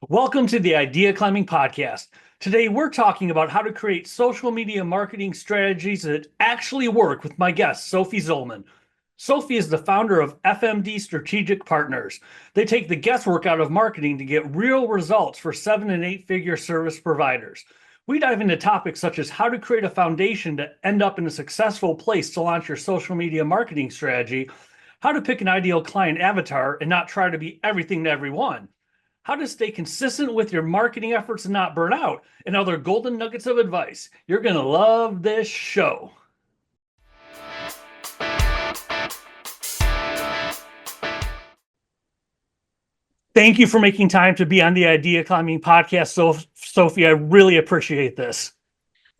Welcome to the Idea Climbing Podcast. Today, we're talking about how to create social media marketing strategies that actually work with my guest, Sophie Zolman. Sophie is the founder of FMD Strategic Partners. They take the guesswork out of marketing to get real results for 7 and 8 figure service providers. We dive into topics such as how to create a foundation to end up in a successful place to launch your social media marketing strategy, how to pick an ideal client avatar and not try to be everything to everyone, how to stay consistent with your marketing efforts and not burn out, and other golden nuggets of advice. You're going to love this show. Thank you for making time to be on the Idea Climbing Podcast, Sophie. I really appreciate this.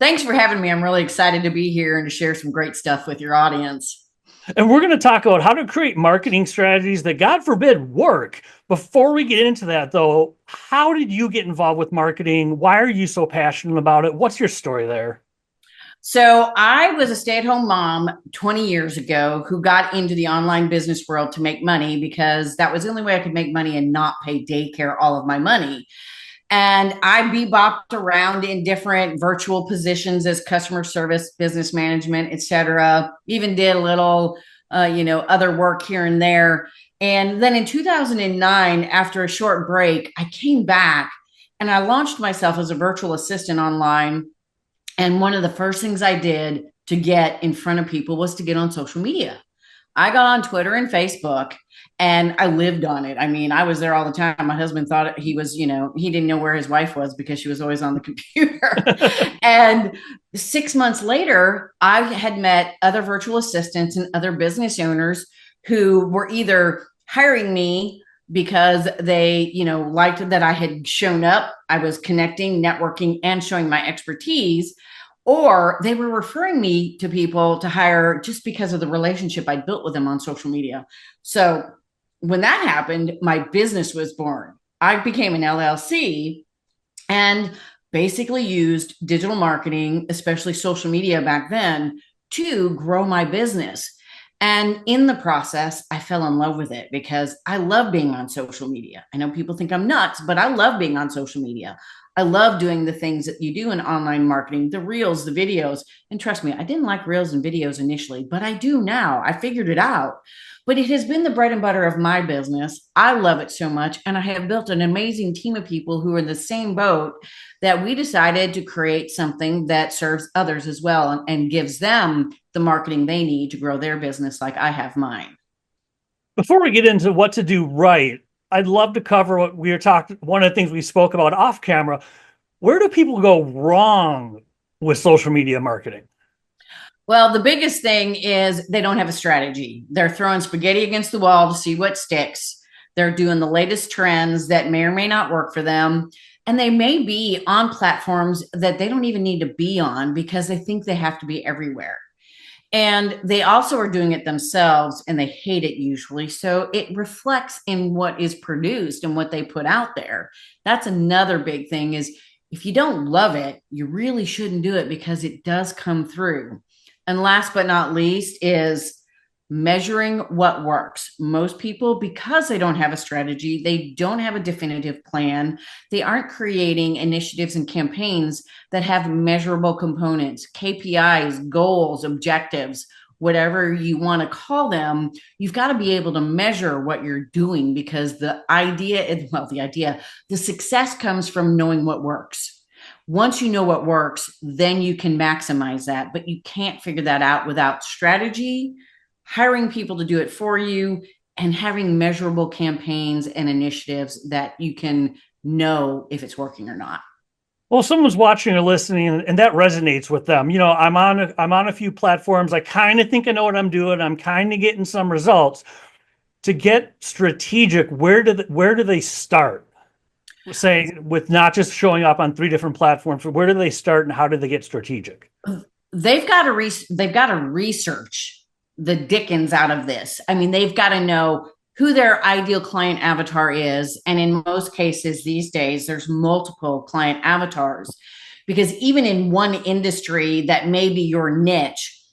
Thanks for having me. I'm really excited to be here and to share some great stuff with your audience. And we're going to talk about how to create marketing strategies that, God forbid, work. Before we get into that, though, how did you get involved with marketing? Why are you so passionate about it? What's your story there? So I was a stay-at-home mom 20 years ago who got into the online business world to make money because that was the only way I could make money and not pay daycare all of my money. And I bebopped around in different virtual positions as customer service, business management, et cetera. Even did a little, other work here and there. And then in 2009, after a short break, I came back and I launched myself as a virtual assistant online. And one of the first things I did to get in front of people was to get on social media. I got on Twitter and Facebook and I lived on it. I mean, I was there all the time. My husband thought he was, he didn't know where his wife was because she was always on the computer. And 6 months later, I had met other virtual assistants and other business owners who were either hiring me because they, liked that I had shown up. I was connecting, networking, and showing my expertise, or they were referring me to people to hire just because of the relationship I built with them on social media. So when that happened, my business was born. I became an LLC and basically used digital marketing, especially social media back then, to grow my business. And in the process, I fell in love with it because I love being on social media. I know people think I'm nuts, but I love being on social media. I love doing the things that you do in online marketing, the reels, the videos. And trust me, I didn't like reels and videos initially, but I do now. I figured it out. But it has been the bread and butter of my business. I love it so much. And I have built an amazing team of people who are in the same boat that we decided to create something that serves others as well and gives them the marketing they need to grow their business like I have mine. Before we get into what to do right, I'd love to cover what we were talking. One of the things we spoke about off camera. Where do people go wrong with social media marketing? Well, the biggest thing is they don't have a strategy. They're throwing spaghetti against the wall to see what sticks. They're doing the latest trends that may or may not work for them. And they may be on platforms that they don't even need to be on because they think they have to be everywhere. And they also are doing it themselves and they hate it usually. So it reflects in what is produced and what they put out there. That's another big thing is if you don't love it, you really shouldn't do it because it does come through. And last but not least is measuring what works. Most people, because they don't have a strategy, they don't have a definitive plan, they aren't creating initiatives and campaigns that have measurable components, KPIs, goals, objectives, whatever you want to call them. You've got to be able to measure what you're doing because the success comes from knowing what works. Once you know what works, then you can maximize that, but you can't figure that out without strategy, hiring people to do it for you, and having measurable campaigns and initiatives that you can know if it's working or not. Well, someone's watching or listening, and that resonates with them. I'm on a few platforms. I kind of think I know what I'm doing. I'm kind of getting some results. To get strategic, where do they start? Saying with not just showing up on 3 different platforms, where do they start and how do they get strategic? They've got to research the dickens out of this. I mean, they've got to know who their ideal client avatar is. And in most cases these days, there's multiple client avatars because even in one industry that may be your niche,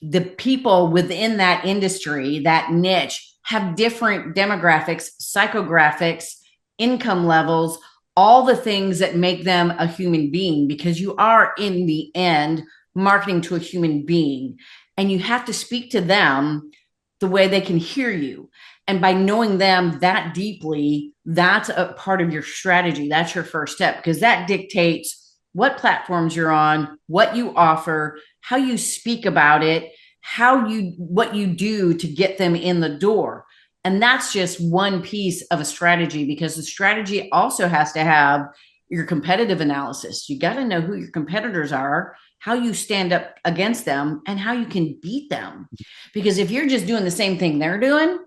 the people within that industry, that niche, have different demographics, psychographics, income levels, all the things that make them a human being, because you are in the end marketing to a human being, and you have to speak to them the way they can hear you. And by knowing them that deeply, that's a part of your strategy. That's your first step, because that dictates what platforms you're on, what you offer, how you speak about it, what you do to get them in the door. And that's just one piece of a strategy, because the strategy also has to have your competitive analysis. You got to know who your competitors are, how you stand up against them, and how you can beat them. Because if you're just doing the same thing they're doing,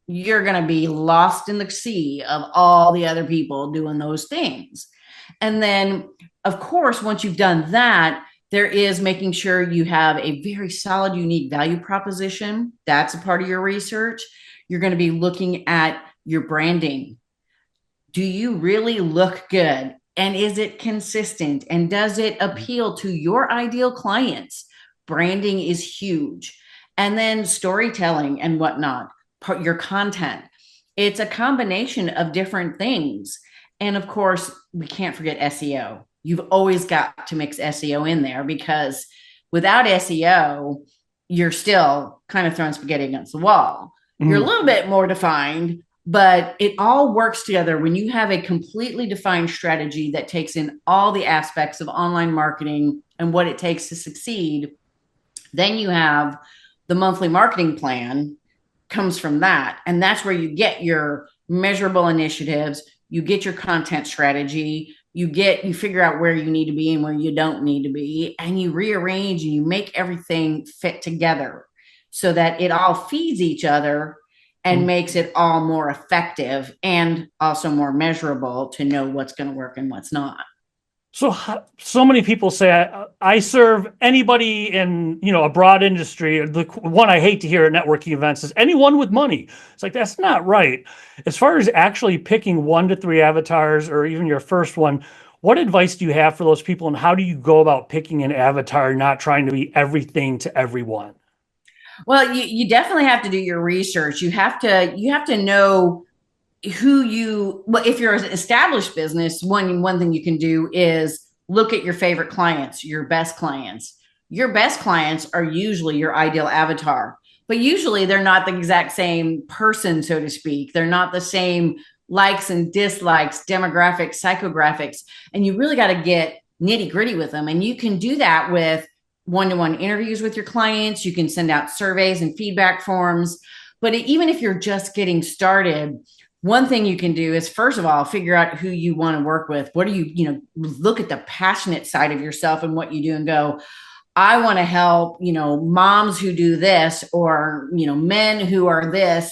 you're going to be lost in the sea of all the other people doing those things. And then, of course, once you've done that, there is making sure you have a very solid, unique value proposition. That's a part of your research. You're going to be looking at your branding. Do you really look good? And is it consistent? And does it appeal to your ideal clients? Branding is huge. And then storytelling and whatnot, your content. It's a combination of different things. And of course, we can't forget SEO. You've always got to mix SEO in there, because without SEO, you're still kind of throwing spaghetti against the wall. You're a little bit more defined, but it all works together when you have a completely defined strategy that takes in all the aspects of online marketing and what it takes to succeed. Then you have the monthly marketing plan comes from that. And that's where you get your measurable initiatives, you get your content strategy, you figure out where you need to be and where you don't need to be, and you rearrange and you make everything fit together so that it all feeds each other and makes it all more effective and also more measurable to know what's going to work and what's not. So many people say I serve anybody in, a broad industry. The one I hate to hear at networking events is anyone with money. It's like, that's not right. As far as actually picking 1 to 3 avatars, or even your first one, what advice do you have for those people, and how do you go about picking an avatar, not trying to be everything to everyone? Well, you definitely have to do your research. You have to know if you're an established business, one thing you can do is look at your favorite clients, your best clients. Your best clients are usually your ideal avatar, but usually they're not the exact same person, so to speak. They're not the same likes and dislikes, demographics, psychographics, and you really got to get nitty gritty with them. And you can do that with one-to-one interviews with your clients. You can send out surveys and feedback forms. But even if you're just getting started, one thing you can do is, first of all, figure out who you want to work with. What do look at the passionate side of yourself and what you do and go, I want to help, moms who do this, or, men who are this,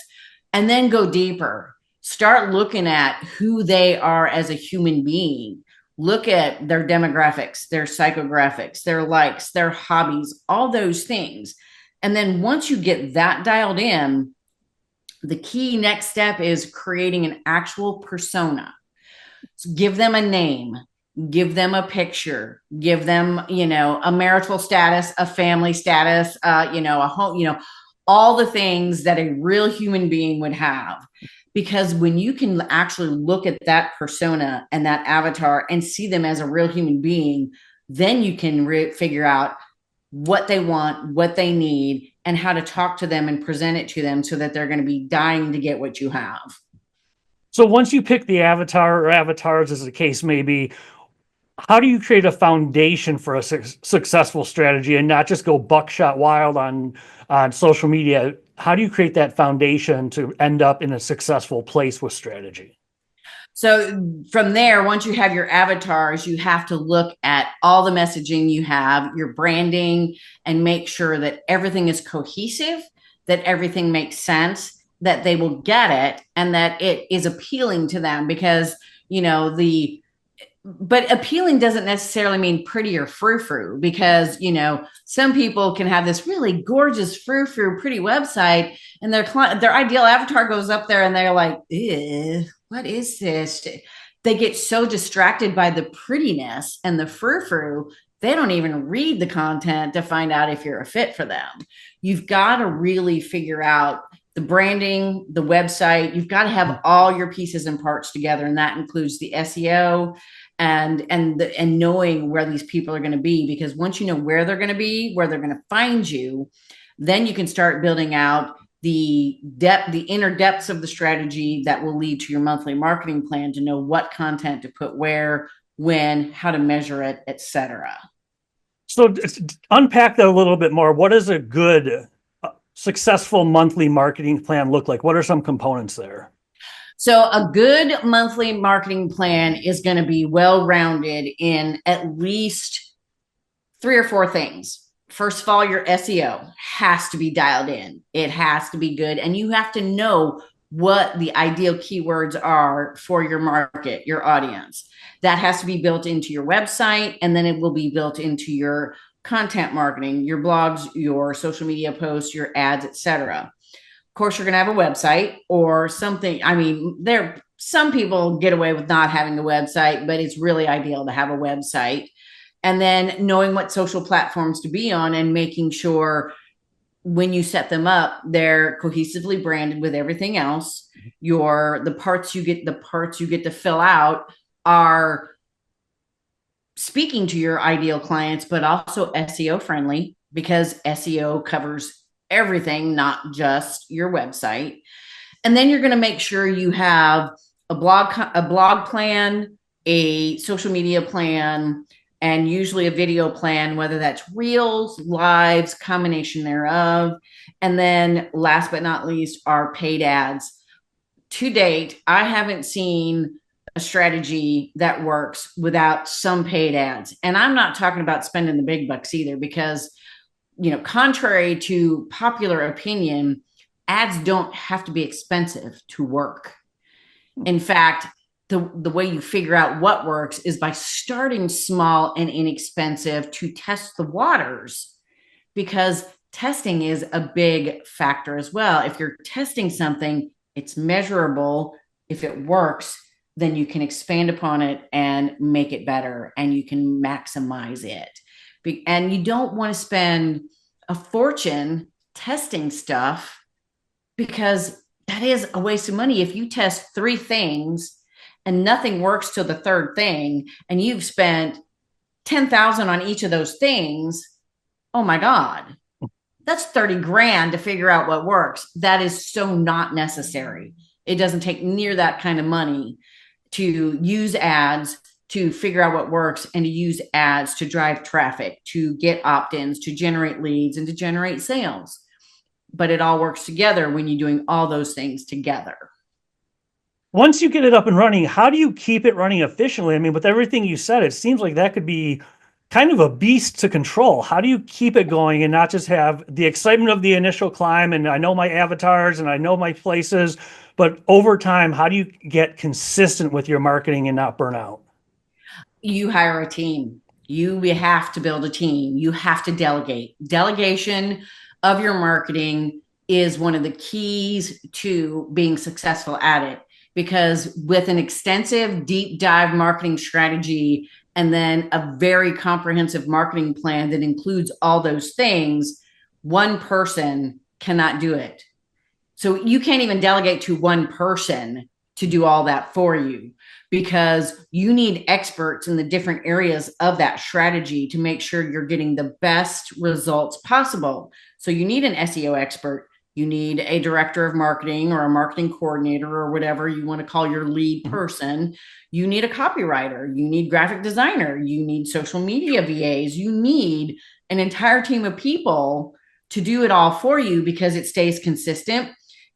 and then go deeper. Start looking at who they are as a human being. Look at their demographics, their psychographics, their likes, their hobbies, all those things. And then once you get that dialed in, the key next step is creating an actual persona. So give them a name, give them a picture, give them, a marital status, a family status, a home, all the things that a real human being would have. Because when you can actually look at that persona and that avatar and see them as a real human being, then you can figure out what they want, what they need, and how to talk to them and present it to them so that they're going to be dying to get what you have. So once you pick the avatar, or avatars as the case may be, how do you create a foundation for a successful strategy and not just go buckshot wild on social media? How do you create that foundation to end up in a successful place with strategy? So from there, once you have your avatars, you have to look at all the messaging you have, your branding, and make sure that everything is cohesive, that everything makes sense, that they will get it, and that it is appealing to them. Because, but appealing doesn't necessarily mean pretty or frou-frou, because, some people can have this really gorgeous frou-frou pretty website, and their ideal avatar goes up there and they're like, ew, what is this? They get so distracted by the prettiness and the frou-frou, they don't even read the content to find out if you're a fit for them. You've got to really figure out the branding, the website. You've got to have all your pieces and parts together, and that includes the SEO and knowing where these people are going to be. Because once you know where they're going to be, where they're going to find you, then you can start building out the inner depths of the strategy that will lead to your monthly marketing plan to know what content to put where, when, how to measure it, etc. So unpack that a little bit more. What does a good, successful monthly marketing plan look like? What are some components there? So a good monthly marketing plan is going to be well-rounded in at least 3 or 4 things. First of all, your SEO has to be dialed in. It has to be good. And you have to know what the ideal keywords are for your market, your audience. That has to be built into your website, and then it will be built into your content marketing, your blogs, your social media posts, your ads, etc. Of course, you're going to have a website or something. I mean, some people get away with not having a website, but it's really ideal to have a website. And then knowing what social platforms to be on and making sure when you set them up, they're cohesively branded with everything else. The parts you get to fill out are speaking to your ideal clients, but also SEO friendly, because SEO covers everything, not just your website. And then you're going to make sure you have a blog plan, a social media plan, and usually a video plan, whether that's reels, lives, combination thereof. And then last but not least are paid ads. To date, I haven't seen a strategy that works without some paid ads. And I'm not talking about spending the big bucks either, because, contrary to popular opinion, ads don't have to be expensive to work. In fact, the way you figure out what works is by starting small and inexpensive to test the waters, because testing is a big factor as well. If you're testing something, it's measurable. If it works, then you can expand upon it and make it better, and you can maximize it. And you don't want to spend a fortune testing stuff, because that is a waste of money. If you test 3 things and nothing works till the 3rd thing, and you've spent $10,000 on each of those things, oh my God, that's 30 grand to figure out what works. That is so not necessary. It doesn't take near that kind of money to use ads to figure out what works, and to use ads to drive traffic, to get opt-ins, to generate leads, and to generate sales. But it all works together when you're doing all those things together. Once you get it up and running, how do you keep it running efficiently? I mean, with everything you said, it seems like that could be kind of a beast to control. How do you keep it going and not just have the excitement of the initial climb, and I know my avatars and I know my places, but over time, how do you get consistent with your marketing and not burn out? You hire a team. You have to build a team. You have to delegate. Delegation of your marketing is one of the keys to being successful at it. Because with an extensive deep dive marketing strategy, and then a very comprehensive marketing plan that includes all those things, one person cannot do it. So you can't even delegate to one person to do all that for you, because you need experts in the different areas of that strategy to make sure you're getting the best results possible. So you need an SEO expert. You need a director of marketing or a marketing coordinator, or whatever you want to call your lead person. You need a copywriter. You need graphic designer. You need social media VAs. You need an entire team of people to do it all for you, because it stays consistent.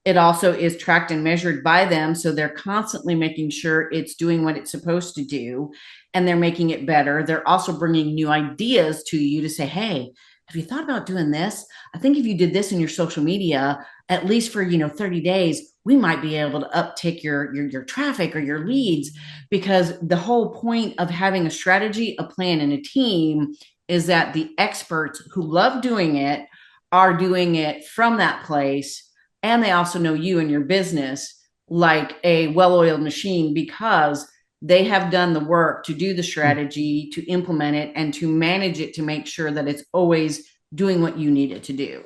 It also is tracked and measured by them. So they're constantly making sure it's doing what it's supposed to do, and they're making it better. They're also bringing new ideas to you to say, hey, have you thought about doing this? I think if you did this in your social media, at least for 30 days, we might be able to uptick your traffic or your leads. Because the whole point of having a strategy, a plan, and a team is that the experts who love doing it are doing it from that place. And they also know you and your business like a well-oiled machine, because they have done the work to do the strategy, to implement it, and to manage it, to make sure that it's always doing what you need it to do.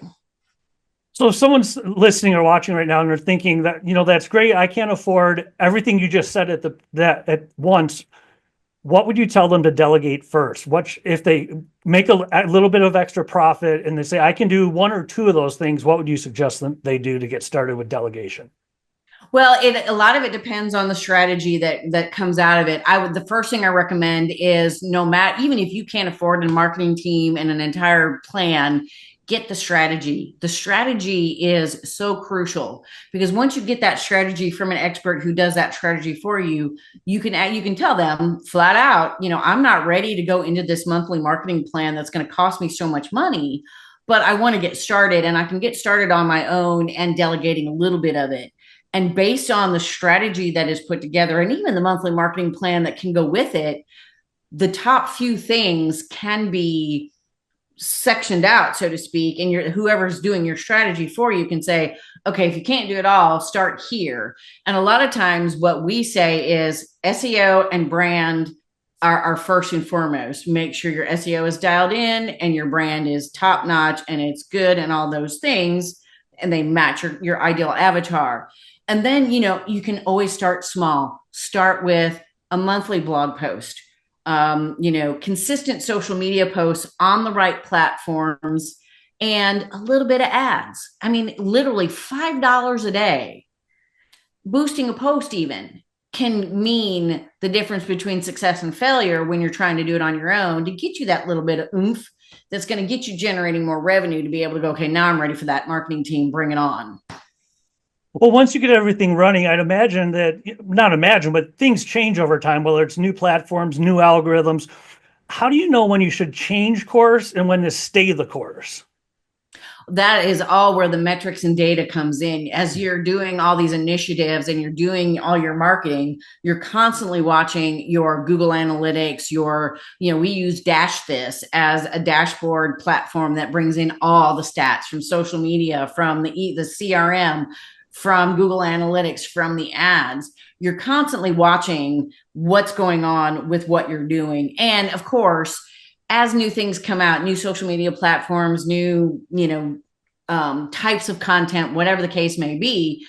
So if someone's listening or watching right now and they're thinking that, that's great. I can't afford everything you just said that at once. What would you tell them to delegate first? If they make a little bit of extra profit and they say, I can do one or two of those things, what would you suggest them they do to get started with delegation? Well, a lot of it depends on the strategy that comes out of it. The first thing I recommend is no matter, even if you can't afford a marketing team and an entire plan, get the strategy. The strategy is so crucial because once you get that strategy from an expert who does that strategy for you, you can tell them flat out, I'm not ready to go into this monthly marketing plan that's going to cost me so much money, but I want to get started and I can get started on my own and delegating a little bit of it. And based on the strategy that is put together and even the monthly marketing plan that can go with it, the top few things can be sectioned out, so to speak. And whoever's doing your strategy for you can say, okay, if you can't do it all, start here. And a lot of times what we say is SEO and brand are first and foremost. Make sure your SEO is dialed in and your brand is top notch and it's good and all those things. And they match your ideal avatar. And then, you can always start small. Start with a monthly blog post, consistent social media posts on the right platforms and a little bit of ads. I mean, literally $5 a day, boosting a post even can mean the difference between success and failure when you're trying to do it on your own to get you that little bit of oomph that's going to get you generating more revenue to be able to go, okay, now I'm ready for that marketing team. Bring it on. Well, once you get everything running, I'd imagine that, not imagine, but things change over time, whether it's new platforms, new algorithms. How do you know when you should change course and when to stay the course? That is all where the metrics and data comes in. As you're doing all these initiatives and you're doing all your marketing, you're constantly watching your Google Analytics, we use Dash This as a dashboard platform that brings in all the stats from social media, from the CRM, from Google Analytics, from the ads. You're constantly watching what's going on with what you're doing. And of course, as new things come out, new social media platforms, new, types of content, whatever the case may be,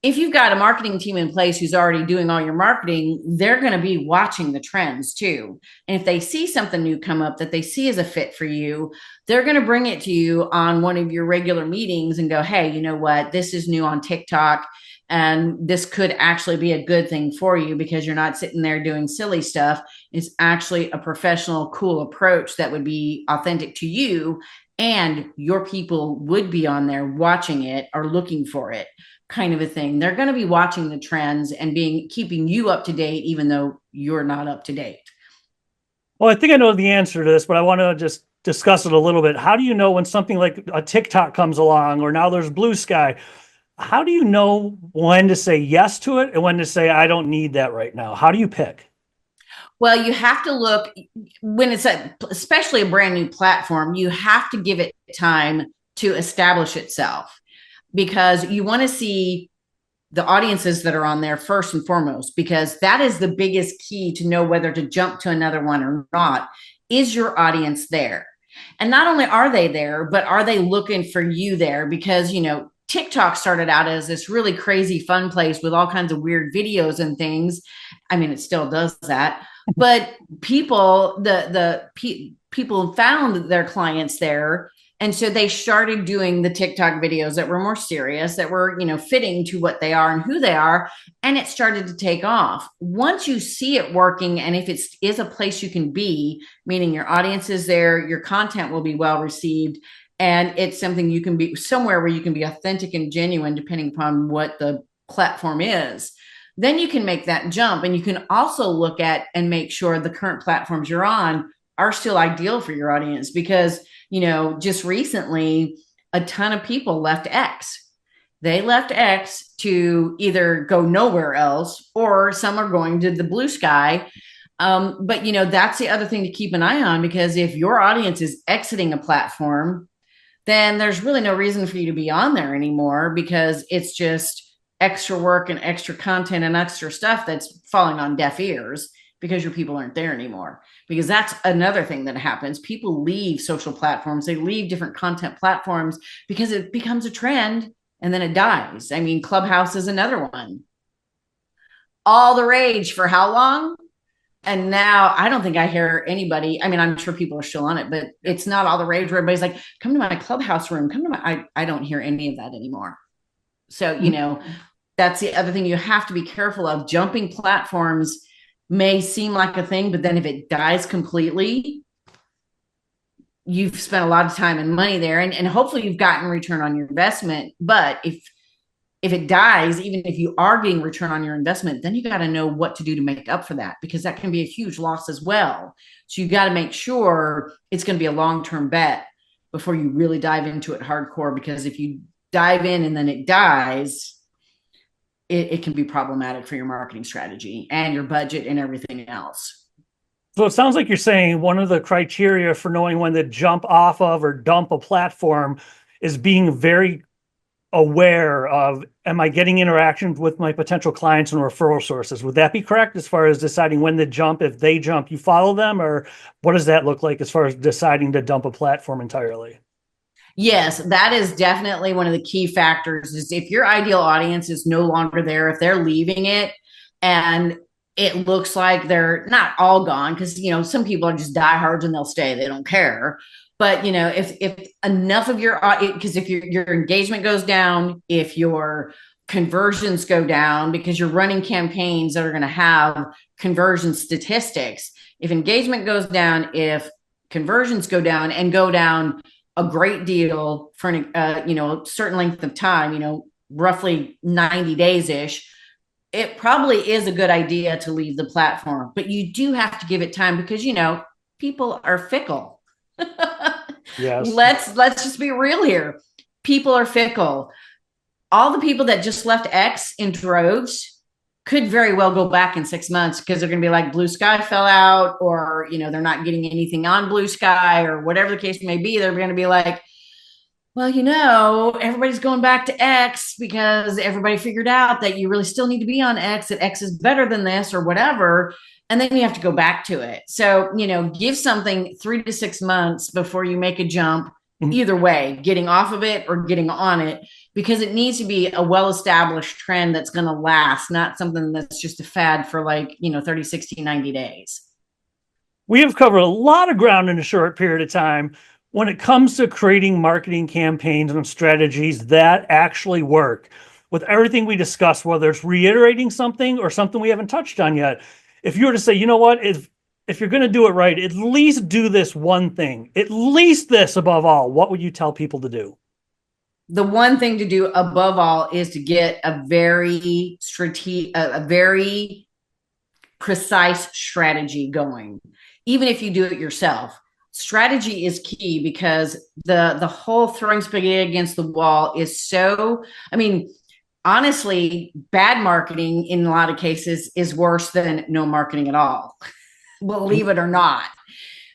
if you've got a marketing team in place who's already doing all your marketing, they're going to be watching the trends too. And if they see something new come up that they see as a fit for you, they're going to bring it to you on one of your regular meetings and go, hey, you know what? This is new on TikTok. And this could actually be a good thing for you because you're not sitting there doing silly stuff. It's actually a professional, cool approach that would be authentic to you. And your people would be on there watching it or looking for it, kind of a thing. They're going to be watching the trends and keeping you up to date, even though you're not up to date. Well, I think I know the answer to this, but I want to just discuss it a little bit. How do you know when something like a TikTok comes along or now there's Blue Sky? How do you know when to say yes to it and when to say, I don't need that right now? How do you pick? Well, you have to look when it's especially a brand new platform, you have to give it time to establish itself because you want to see the audiences that are on there first and foremost, because that is the biggest key to know whether to jump to another one or not. Is your audience there? And not only are they there, but are they looking for you there? Because, TikTok started out as this really crazy fun place with all kinds of weird videos and things. I mean, it still does that, but people found their clients there. And so they started doing the TikTok videos that were more serious, that were, fitting to what they are and who they are. And it started to take off. Once you see it working, and if it is a place you can be, meaning your audience is there, your content will be well received, and it's something you can be somewhere where you can be authentic and genuine, depending upon what the platform is, then you can make that jump. And you can also look at and make sure the current platforms you're on are still ideal for your audience because, just recently, a ton of people left X. They left X to either go nowhere else or some are going to the Blue Sky. But, that's the other thing to keep an eye on, because if your audience is exiting a platform, then there's really no reason for you to be on there anymore because it's just extra work and extra content and extra stuff that's falling on deaf ears. because your people aren't there anymore. Because that's another thing that happens. People leave social platforms, they leave different content platforms because it becomes a trend and then it dies. I mean, Clubhouse is another one. All the rage for how long? And now I don't think I hear anybody. I mean, I'm sure people are still on it, but it's not all the rage where everybody's like, come to my Clubhouse room, come to my, I don't hear any of that anymore. So, you know, that's the other thing you have to be careful of. Jumping platforms may seem like a thing, but then if it dies completely, you've spent a lot of time and money there, and hopefully you've gotten return on your investment. But if it dies, even if you are getting return on your investment, then you got to know what to do to make up for that, because that can be a huge loss as well. So you got to make sure it's going to be a long-term bet before you really dive into it hardcore, because if you dive in and then it dies, it can be problematic for your marketing strategy and your budget and everything else. So it sounds like you're saying one of the criteria for knowing when to jump off of or dump a platform is being very aware of, am I getting interactions with my potential clients and referral sources? Would that be correct as far as deciding when to jump? If they jump, you follow them, or what does that look like as far as deciding to dump a platform entirely? Yes, that is definitely one of the key factors. Is if your ideal audience is no longer there, if they're leaving it and it looks like they're not all gone, because, you know, some people are just diehards and they'll stay, they don't care. But, you know, if enough of your, because if your engagement goes down, if your conversions go down, because you're running campaigns that are going to have conversion statistics, if engagement goes down, if conversions go down and go down a great deal for you know, a certain length of time, you know, roughly 90 days ish, it probably is a good idea to leave the platform. But you do have to give it time, because, you know, people are fickle. Yes. Let's just be real here. People are fickle. All the people that just left X in droves could very well go back in 6 months, because they're going to be like, Blue Sky fell out, or, you know, they're not getting anything on Blue Sky, or whatever the case may be. They're going to be like, well, you know, everybody's going back to X because everybody figured out that you really still need to be on X, that X is better than this or whatever. And then you have to go back to it. So, you know, give something 3 to 6 months before you make a jump, either way, getting off of it or getting on it, because it needs to be a well-established trend that's going to last, not something that's just a fad for, like, you know, 30, 60, 90 days. We have covered a lot of ground in a short period of time. When it comes to creating marketing campaigns and strategies that actually work, with everything we discussed, whether it's reiterating something or something we haven't touched on yet, if you were to say, you know what, if you're going to do it right, at least do this one thing, at least this above all, what would you tell people to do? The one thing to do above all is to get a very strategic, a very precise strategy going. Even if you do it yourself, strategy is key, because the whole throwing spaghetti against the wall is so, I mean, honestly, bad marketing in a lot of cases is worse than no marketing at all, believe it or not.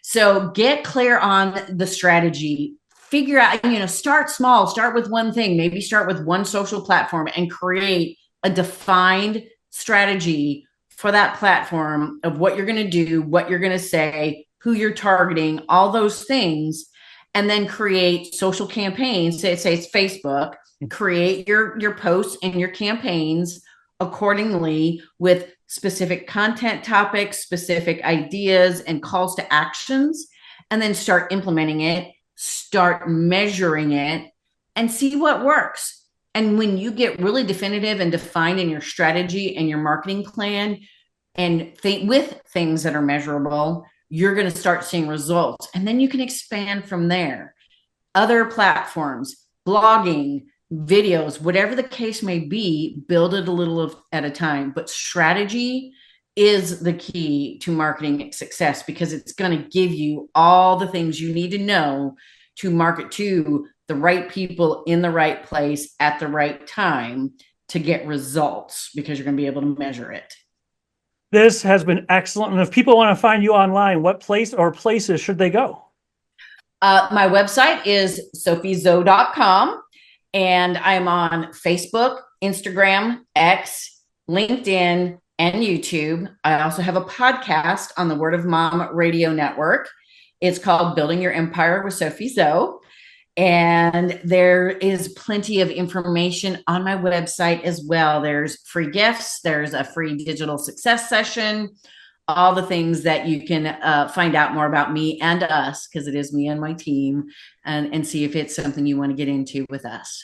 So get clear on the strategy, figure out, you know, start small, start with one thing, maybe start with one social platform and create a defined strategy for that platform of what you're going to do, what you're going to say, who you're targeting, all those things. And then create social campaigns. Say it's Facebook, create your posts and your campaigns accordingly, with specific content topics, specific ideas and calls to actions, and then start implementing it, start measuring it, and see what works. And when you get really definitive and defined in your strategy and your marketing plan, and with things that are measurable, you're going to start seeing results. And then you can expand from there. Other platforms, blogging, videos, whatever the case may be, build it a little at a time. But strategy is the key to marketing success, because it's going to give you all the things you need to know to market to the right people in the right place at the right time to get results, because you're going to be able to measure it. This has been excellent. And if people want to find you online, what place or places should they go? My website is sophiezo.com, and I'm on Facebook, Instagram, X, LinkedIn, and YouTube. I also have a podcast on the Word of Mom radio network. It's called Building Your Empire with Sophie Zoe. And there is plenty of information on my website as well. There's free gifts, there's a free digital success session, all the things that you can find out more about me and us, because it is me and my team, and see if it's something you want to get into with us.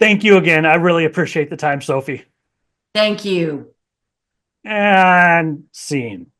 Thank you again. I really appreciate the time, Sophie. Thank you. And scene.